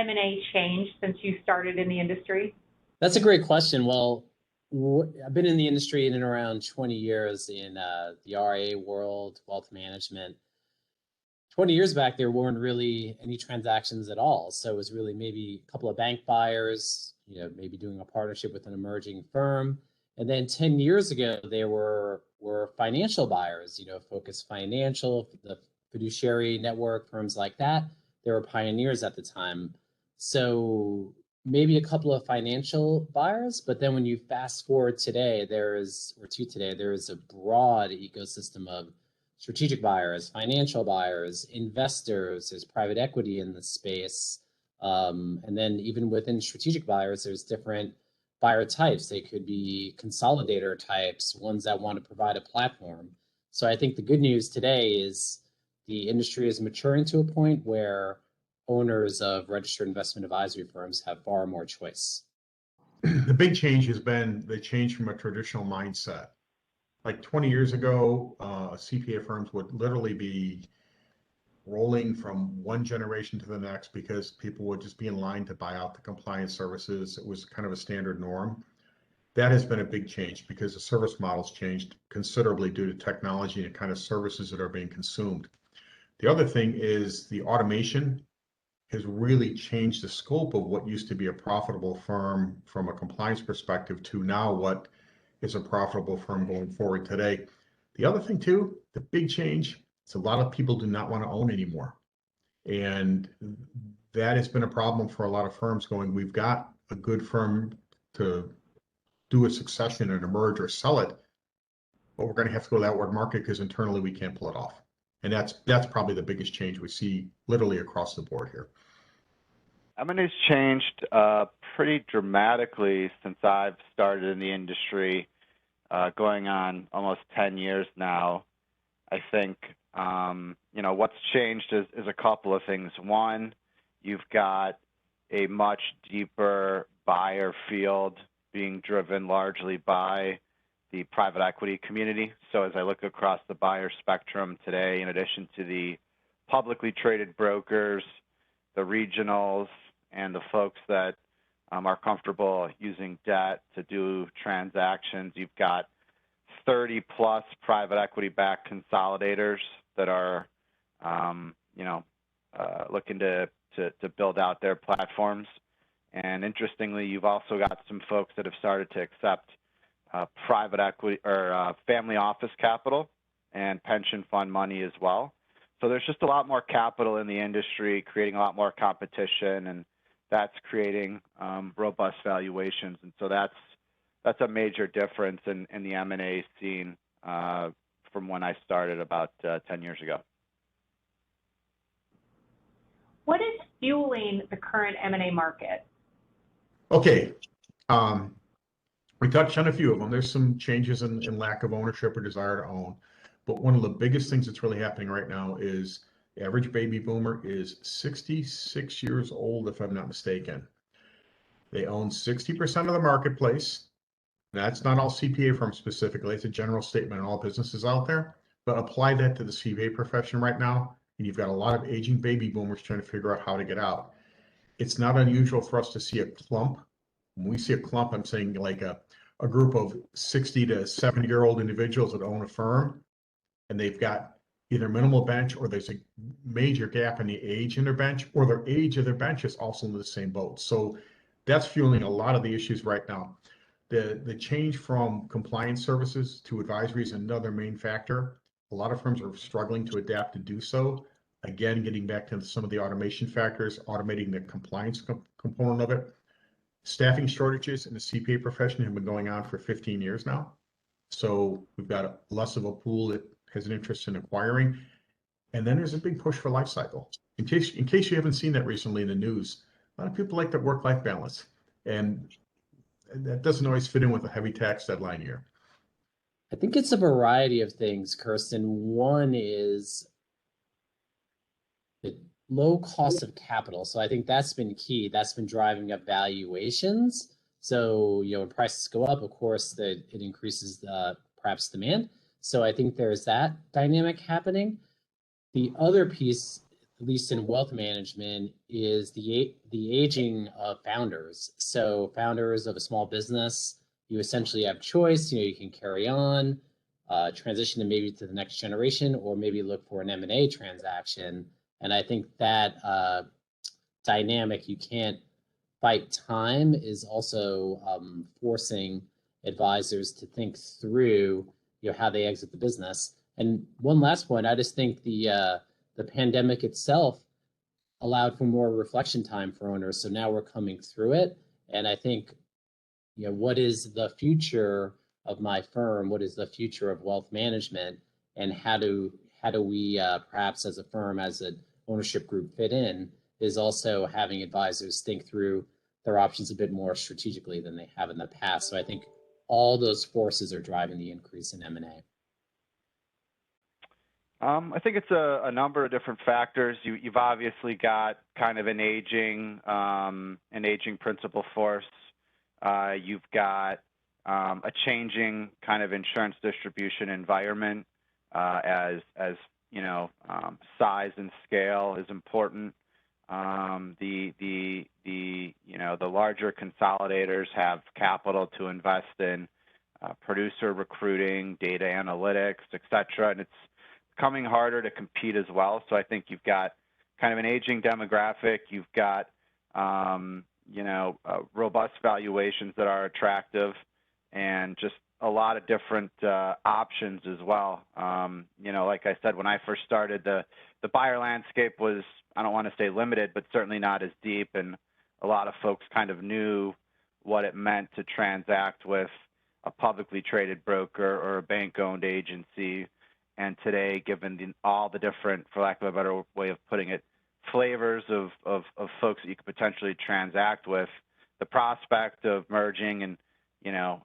M&A changed since you started in the industry? That's a great question. Well, I've been in the industry in and around 20 years in the RIA world, wealth management. 20 years back, there weren't really any transactions at all. So it was really maybe a couple of bank buyers, maybe doing a partnership with an emerging firm. And then 10 years ago, there were financial buyers, Focus Financial, the fiduciary network, firms like that. They were pioneers at the time. So maybe a couple of financial buyers, but then when you fast forward today, there is a broad ecosystem of strategic buyers, financial buyers, investors. There's private equity in the space. And then even within strategic buyers, there's different buyer types. They could be consolidator types, ones that want to provide a platform. So I think the good news today is the industry is maturing to a point where owners of registered investment advisory firms have far more choice. The big change has been the change from a traditional mindset. Like 20 years ago, CPA firms would literally be rolling from one generation to the next because people would just be in line to buy out the compliance services. It was kind of a standard norm. That has been a big change because the service models changed considerably due to technology and kind of services that are being consumed. The other thing is the automation has really changed the scope of what used to be a profitable firm from a compliance perspective to now what is a profitable firm going forward today. The other thing too, the big change, is a lot of people do not want to own anymore. And that has been a problem for a lot of firms going, we've got a good firm to do a succession and a merge or sell it, but we're going to have to go to the outward market because internally we can't pull it off. And that's probably the biggest change we see literally across the board here. M&A's changed pretty dramatically since I've started in the industry, going on almost 10 years now. I think, what's changed is a couple of things. One, you've got a much deeper buyer field being driven largely by the private equity community. So as I look across the buyer spectrum today, in addition to the publicly traded brokers, the regionals, and the folks that are comfortable using debt to do transactions, you've got 30 plus private equity backed consolidators that are looking to build out their platforms. And interestingly, you've also got some folks that have started to accept private equity or family office capital and pension fund money as well. So there's just a lot more capital in the industry, creating a lot more competition, and that's creating robust valuations. And so that's a major difference in the M&A scene from when I started about 10 years ago. What is fueling the current M&A market? Okay. We touched on a few of them. There's some changes in lack of ownership or desire to own. But one of the biggest things that's really happening right now is the average baby boomer is 66 years old, if I'm not mistaken. They own 60% of the marketplace. That's not all CPA firms specifically. It's a general statement in all businesses out there. But apply that to the CPA profession right now, and you've got a lot of aging baby boomers trying to figure out how to get out. It's not unusual for us to see a clump. When we see a clump, I'm saying like a group of 60 to 70-year-old individuals that own a firm, and they've got either minimal bench or there's a major gap in the age in their bench, or their age of their bench is also in the same boat. So that's fueling a lot of the issues right now. The change from compliance services to advisory is another main factor. A lot of firms are struggling to adapt to do so. Again, getting back to some of the automation factors, automating the compliance component of it. Staffing shortages in the CPA profession have been going on for 15 years now. So we've got less of a pool that has an interest in acquiring. And then there's a big push for life cycle. In case you haven't seen that recently in the news, a lot of people like that work-life balance. And that doesn't always fit in with a heavy tax deadline year. I think it's a variety of things, Kirsten. One is the low cost of capital. So I think that's been key. That's been driving up valuations. So, when prices go up, of course, it increases perhaps demand. So I think there's that dynamic happening. The other piece at least in wealth management, is the aging of founders. So founders of a small business, you essentially have choice. You can carry on, transition to maybe to the next generation, or maybe look for an M&A transaction. And I think that dynamic, you can't fight time, is also forcing advisors to think through how they exit the business. And one last point, I just think the pandemic itself allowed for more reflection time for owners. So now we're coming through it, and I think what is the future of my firm? What is the future of wealth management? And how do we perhaps as a firm, as an ownership group, fit in? Is also having advisors think through their options a bit more strategically than they have in the past. So I think all those forces are driving the increase in M&A. I think it's a number of different factors. You've obviously got kind of an aging principal force. You've got a changing kind of insurance distribution environment, as size and scale is important. The larger consolidators have capital to invest in producer recruiting, data analytics, et cetera, and it's becoming harder to compete as well. So I think you've got kind of an aging demographic. You've got robust valuations that are attractive, and just a lot of different options as well. Like I said, when I first started, the buyer landscape was, I don't want to say limited, but certainly not as deep, and a lot of folks kind of knew what it meant to transact with a publicly traded broker or a bank-owned agency. And today, given all the different, for lack of a better way of putting it, flavors of folks that you could potentially transact with, the prospect of merging and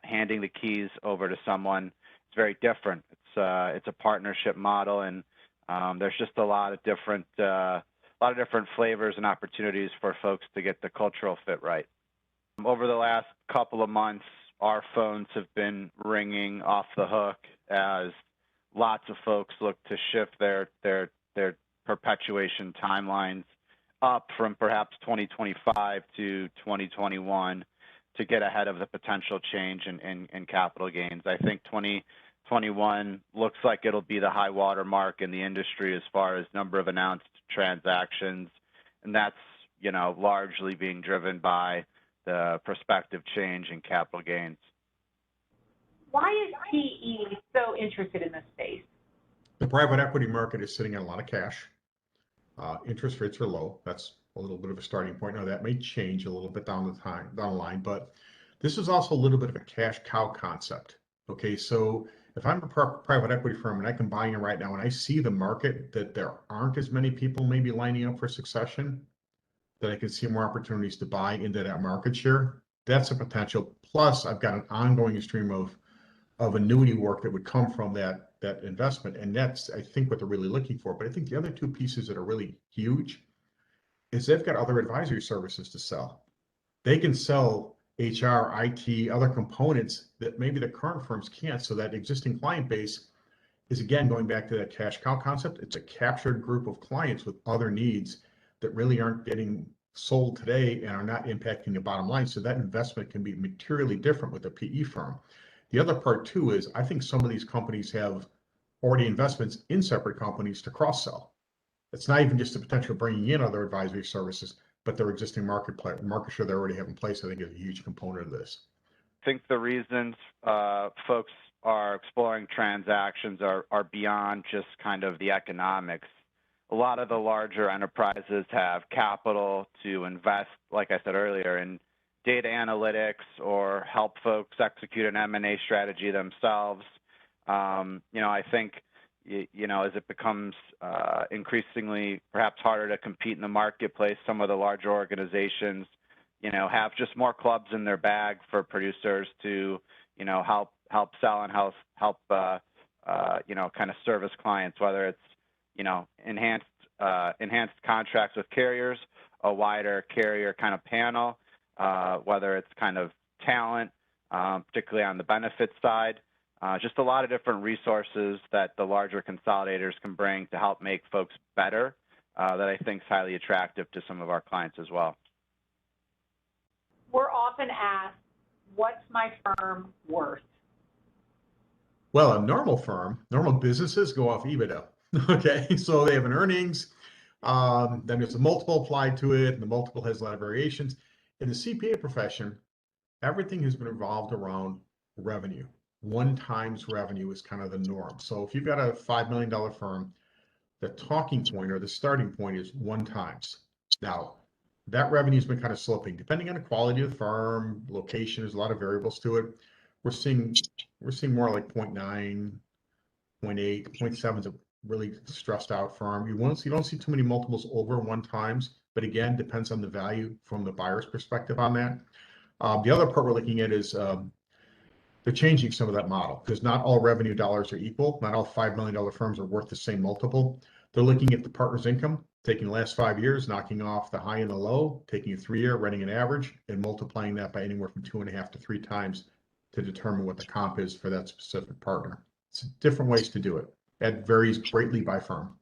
handing the keys over to someone is very different. It's a partnership model, and there's just a lot of different flavors and opportunities for folks to get the cultural fit right. Over the last couple of months, our phones have been ringing off the hook as lots of folks look to shift their perpetuation timelines up from perhaps 2025 to 2021 to get ahead of the potential change in capital gains. I think 2021 looks like it'll be the high water mark in the industry as far as number of announced transactions, and that's largely being driven by the prospective change in capital gains. Why is PE so interested in this space? The private equity market is sitting on a lot of cash. Interest rates are low. That's a little bit of a starting point. Now that may change a little bit down the line, but this is also a little bit of a cash cow concept. Okay, so if I'm a private equity firm and I can buy in right now and I see the market that there aren't as many people maybe lining up for succession, that I can see more opportunities to buy into that market share, that's a potential. Plus, I've got an ongoing stream of annuity work that would come from that investment. And that's, I think, what they're really looking for. But I think the other two pieces that are really huge is they've got other advisory services to sell. They can sell HR, IT, other components that maybe the current firms can't. So that existing client base is, again, going back to that cash cow concept. It's a captured group of clients with other needs that really aren't getting sold today and are not impacting the bottom line. So that investment can be materially different with a PE firm. The other part too is I think some of these companies have already investments in separate companies to cross-sell. It's not even just the potential of bringing in other advisory services, but their existing market share they already have in place, I think, is a huge component of this. I think the reasons folks are exploring transactions are beyond just kind of the economics. A lot of the larger enterprises have capital to invest, like I said earlier, in data analytics or help folks execute an M&A strategy themselves. I think, as it becomes increasingly perhaps harder to compete in the marketplace, some of the larger organizations, have just more clubs in their bag for producers to, help sell and help kind of service clients, whether it's, enhanced contracts with carriers, a wider carrier kind of panel, whether it's kind of talent, particularly on the benefits side, just a lot of different resources that the larger consolidators can bring to help make folks better that I think is highly attractive to some of our clients as well. We're often asked, what's my firm worth? Well, a normal firm, normal businesses go off EBITDA. Okay, so they have an earnings, then there's a multiple applied to it, and the multiple has a lot of variations. In the CPA profession, everything has been revolved around revenue. 1 times revenue is kind of the norm. So if you've got a $5 million firm, the talking point or the starting point is 1 times. Now, that revenue has been kind of sloping, depending on the quality of the firm, location, there's a lot of variables to it. We're seeing more like 0.9, 0.8, 0.7 is a really stressed out firm. You don't see too many multiples over 1 times, but again, depends on the value from the buyer's perspective on that. The other part we're looking at is they're changing some of that model, because not all revenue dollars are equal. Not all $5 million firms are worth the same multiple. They're looking at the partner's income, taking the last 5 years, knocking off the high and the low, taking a 3-year, running an average, and multiplying that by anywhere from 2.5 to 3 times to determine what the comp is for that specific partner. It's different ways to do it. That varies greatly by firm.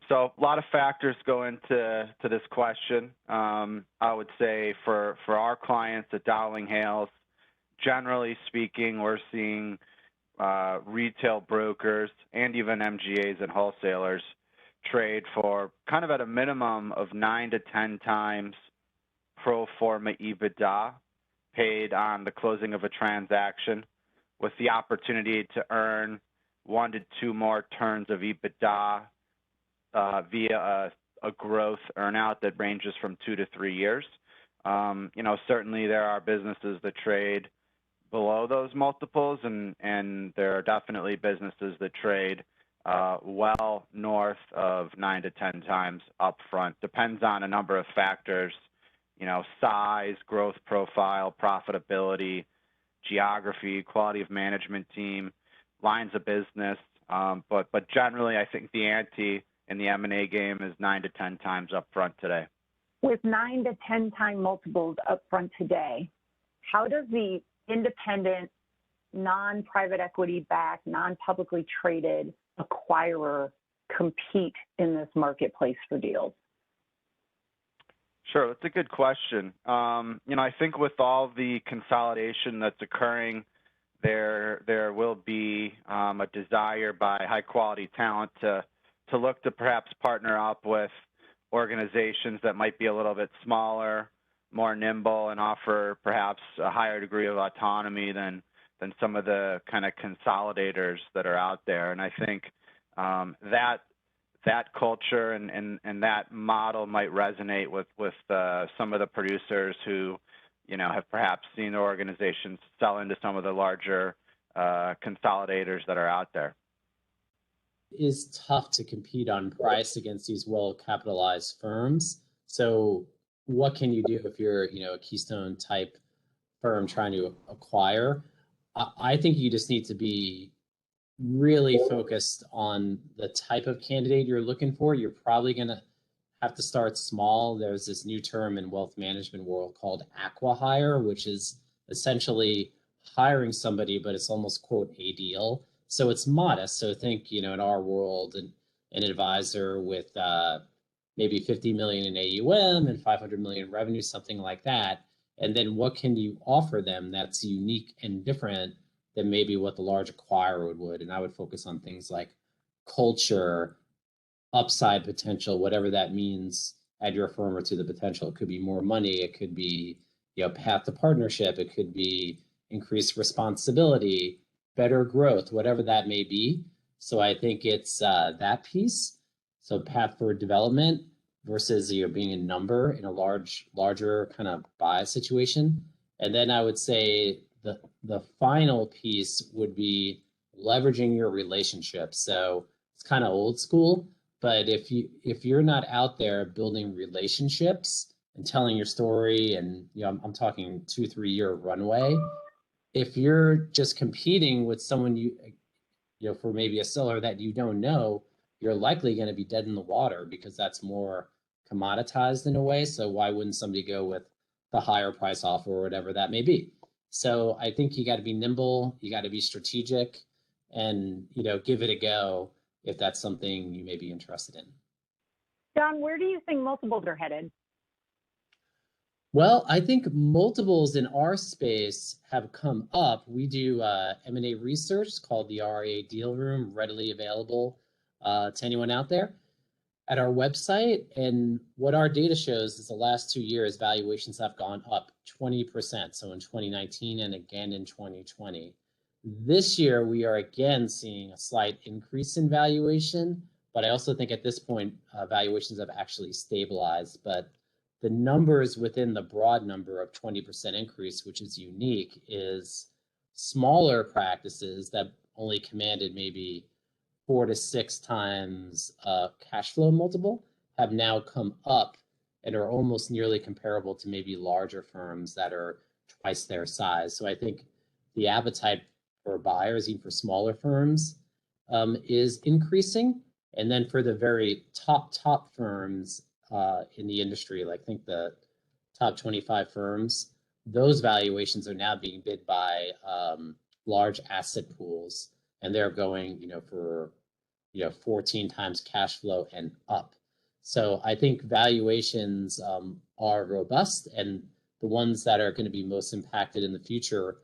So a lot of factors go into this question. I would say for our clients at Dowling Hales, generally speaking, we're seeing retail brokers and even MGAs and wholesalers trade for kind of at a minimum of 9 to 10 times pro forma EBITDA paid on the closing of a transaction, with the opportunity to earn 1 to 2 more turns of EBITDA via a growth earnout that ranges from 2 to 3 years. Certainly there are businesses that trade below those multiples, and there are definitely businesses that trade well north of 9 to 10 times upfront. Depends on a number of factors, size, growth profile, profitability, geography, quality of management team, lines of business. But generally, I think the ante in the M&A game is 9 to 10 times upfront today. With 9 to 10 time multiples upfront today, how does the independent, non-private equity backed, non-publicly traded acquirer compete in this marketplace for deals? Sure, that's a good question. I think with all the consolidation that's occurring, there will be a desire by high quality talent to look to perhaps partner up with organizations that might be a little bit smaller, more nimble, and offer perhaps a higher degree of autonomy than some of the kind of consolidators that are out there. And I think that culture and that model might resonate with some of the producers who have perhaps seen their organizations sell into some of the larger consolidators that are out there. It is tough to compete on price against these well-capitalized firms. So what can you do if you're a Keystone type firm trying to acquire? I think you just need to be really focused on the type of candidate you're looking for. You're probably going to have to start small. There's this new term in wealth management world called acqui-hire, which is essentially hiring somebody, but it's almost quote a deal. So it's modest. So think, in our world, an advisor with maybe 50 million in AUM and 500 million revenue, something like that. And then what can you offer them that's unique and different than maybe what the large acquirer would? And I would focus on things like culture, upside potential, whatever that means at your firm or to the potential. It could be more money. It could be, path to partnership. It could be increased responsibility, better growth, whatever that may be. So I think it's that piece. So path for development versus being a number in a larger kind of buy situation. And then I would say the final piece would be leveraging your relationships. So it's kind of old school, but if you're not out there building relationships and telling your story, and I'm talking 2-3 year runway, if you're just competing with someone for maybe a seller that you don't know, you're likely going to be dead in the water because that's more commoditized in a way. So why wouldn't somebody go with the higher price offer or whatever that may be? So I think you got to be nimble, you got to be strategic, and give it a go if that's something you may be interested in. John, where do you think multiples are headed? Well, I think multiples in our space have come up. We do M&A research called the RIA Deal Room, readily available to anyone out there at our website. And what our data shows is the last 2 years, valuations have gone up 20%. So in 2019 and again in 2020. This year, we are again seeing a slight increase in valuation, but I also think at this point, valuations have actually stabilized. But the numbers within the broad number of 20% increase, which is unique, is smaller practices that only commanded maybe 4 to 6 times cash flow multiple have now come up and are almost nearly comparable to maybe larger firms that are twice their size. So I think the appetite for buyers, even for smaller firms, is increasing. And then for the very top firms in the industry, like I think the top 25 firms, those valuations are now being bid by large asset pools, and they're going, for 14 times cash flow and up. So I think valuations are robust, and the ones that are going to be most impacted in the future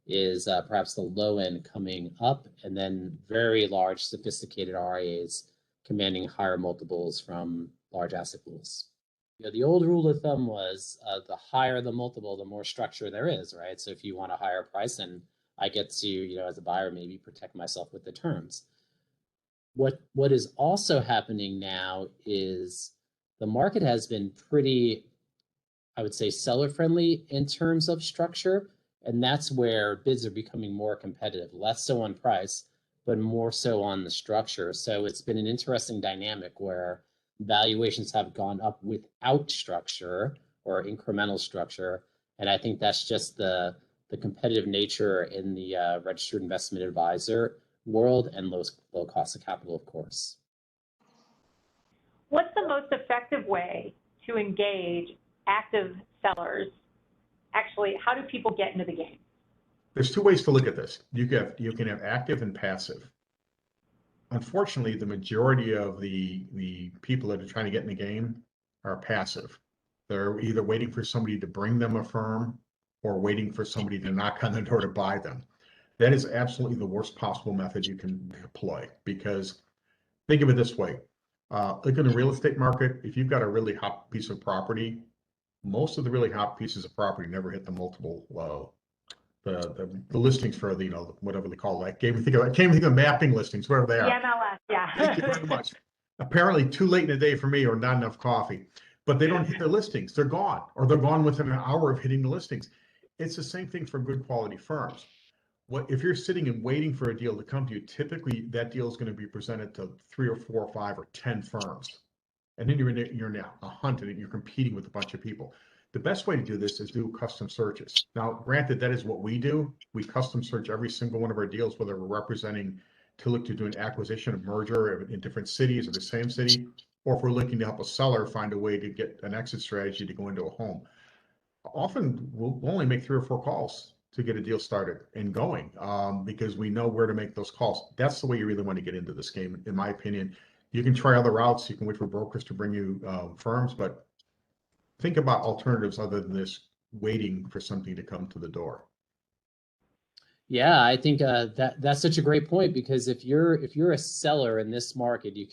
is perhaps the low end coming up, and then very large, sophisticated RIAs commanding higher multiples from large asset pools. The old rule of thumb was the higher the multiple, the more structure there is, right? So if you want a higher price, and I get to, as a buyer, maybe protect myself with the terms. What is also happening now is the market has been pretty, I would say, seller friendly in terms of structure, and that's where bids are becoming more competitive, less so on price, but more so on the structure. So it's been an interesting dynamic where valuations have gone up without structure or incremental structure. And I think that's just the competitive nature in the registered investment advisor world and low cost of capital, of course. What's the most effective way to engage active sellers? Actually, how do people get into the game? There's 2 ways to look at this. You can have active and passive. Unfortunately, the majority of the people that are trying to get in the game are passive. They're either waiting for somebody to bring them a firm or waiting for somebody to knock on the door to buy them. That is absolutely the worst possible method you can deploy, because think of it this way. Look in the real estate market, if you've got a really hot piece of property, most of the really hot pieces of property never hit the multiple the listings for the, whatever they call that. Can't even think of mapping listings, whatever they are. The MLS, yeah. Thank you very much. Apparently too late in the day for me, or not enough coffee, but they don't hit their listings. They're gone, or they're gone within an hour of hitting the listings. It's the same thing for good quality firms. If you're sitting and waiting for a deal to come to you, typically that deal is going to be presented to 3 or 4 or 5 or 10 firms. And then you're now a hunt, and you're competing with a bunch of people. The best way to do this is do custom searches. Now, granted, that is what we do. We custom search every single one of our deals, whether we're representing to look to do an acquisition, a merger in different cities or the same city, or if we're looking to help a seller find a way to get an exit strategy to go into a home. Often we'll only make 3 or 4 calls to get a deal started and going, because we know where to make those calls. That's the way you really want to get into this game, in my opinion. You can try other routes. You can wait for brokers to bring you firms, but think about alternatives other than this waiting for something to come to the door. Yeah, I think that's such a great point, because if you're a seller in this market, you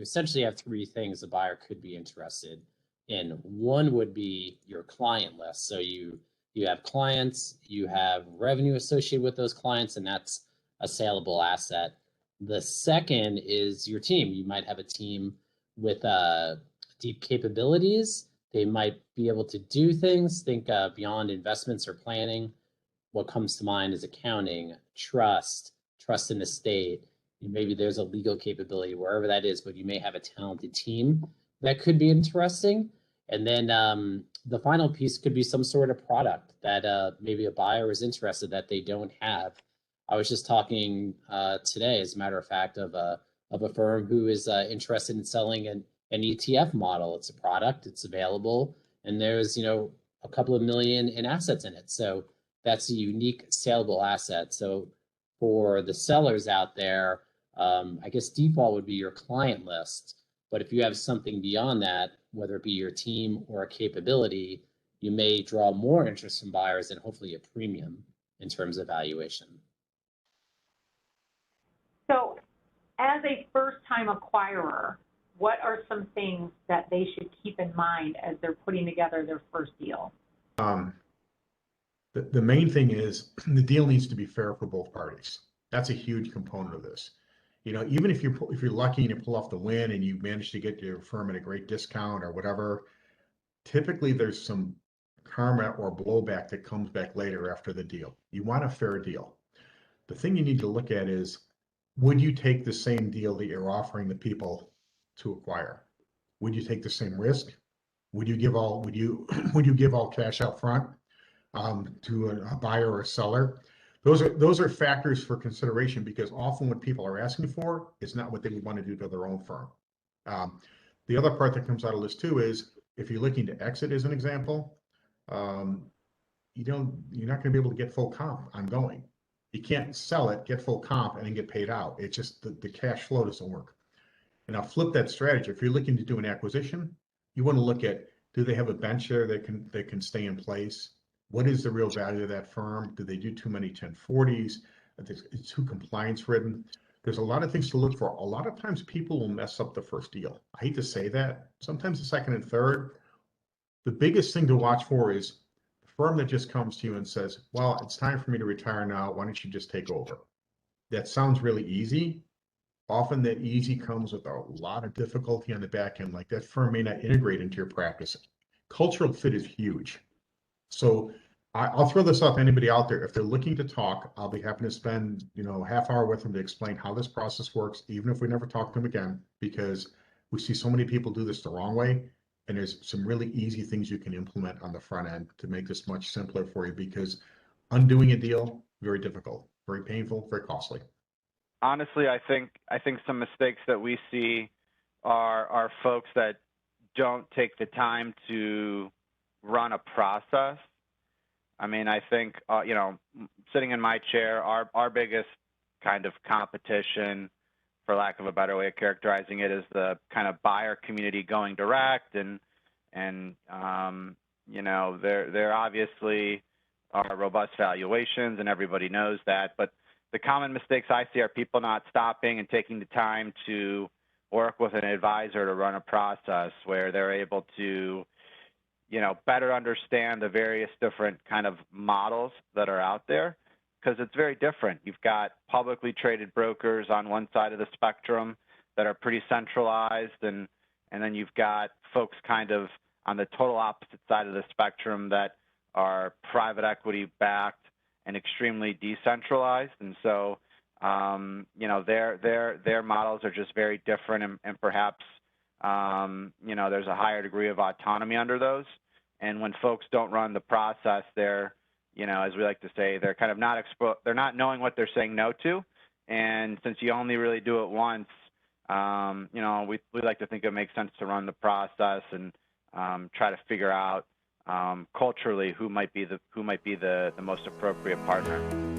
essentially have 3 things a buyer could be interested in. One would be your client list. So you have clients, you have revenue associated with those clients, and that's a saleable asset. The second is your team. You might have a team with deep capabilities. They might be able to do things, think beyond investments or planning. What comes to mind is accounting, trust in the state. Maybe there's a legal capability, wherever that is, but you may have a talented team that could be interesting. And then the final piece could be some sort of product that maybe a buyer is interested that they don't have. I was just talking today, as a matter of fact, of a firm who is interested in selling an ETF model. It's a product, it's available, and there's a couple of million in assets in it. So that's a unique saleable asset. So for the sellers out there, I guess default would be your client list. But if you have something beyond that, whether it be your team or a capability, you may draw more interest from buyers and hopefully a premium in terms of valuation. So as a first-time acquirer, what are some things that they should keep in mind as they're putting together their first deal? The main thing is the deal needs to be fair for both parties. That's a huge component of this. You know, even if you're lucky and you pull off the win and you manage to get your firm at a great discount or whatever, typically there's some karma or blowback that comes back later after the deal. You want a fair deal. The thing you need to look at is, would you take the same deal that you're offering the people to acquire? Would you take the same risk? Would you give all cash out front to a buyer or a seller? Those are factors for consideration, because often what people are asking for is not what they would want to do to their own firm. The other part that comes out of this too is, if you're looking to exit, as an example, you're not going to be able to get full comp ongoing. You can't sell it, get full comp, and then get paid out. It's just the cash flow doesn't work. And I'll flip that strategy. If you're looking to do an acquisition, you want to look at, do they have a bench there that can stay in place? What is the real value of that firm? Do they do too many 1040s? It's too compliance ridden. There's a lot of things to look for. A lot of times people will mess up the first deal. I hate to say that. Sometimes the second and third. The biggest thing to watch for is the firm that just comes to you and says, well, it's time for me to retire now. Why don't you just take over? That sounds really easy. Often that easy comes with a lot of difficulty on the back end. Like, that firm may not integrate into your practice. Cultural fit is huge. So I'll throw this up to anybody out there. If they're looking to talk, I'll be happy to spend, a half hour with them to explain how this process works, even if we never talk to them again, because we see so many people do this the wrong way. And there's some really easy things you can implement on the front end to make this much simpler for you, because undoing a deal, very difficult, very painful, very costly. Honestly, I think some mistakes that we see are folks that don't take the time to run a process. I mean, I think, sitting in my chair, our biggest kind of competition, for lack of a better way of characterizing it, is the kind of buyer community going direct, and there obviously are robust valuations, and everybody knows that. But the common mistakes I see are people not stopping and taking the time to work with an advisor to run a process where they're able to, better understand the various different kind of models that are out there, because it's very different. You've got publicly traded brokers on one side of the spectrum that are pretty centralized, and then you've got folks kind of on the total opposite side of the spectrum that are private equity backed and extremely decentralized. And so, their models are just very different, and perhaps, there's a higher degree of autonomy under those. And when folks don't run the process, they're, as we like to say, they're kind of they're not knowing what they're saying no to. And since you only really do it once, we like to think it makes sense to run the process and try to figure out culturally who might be the most appropriate partner.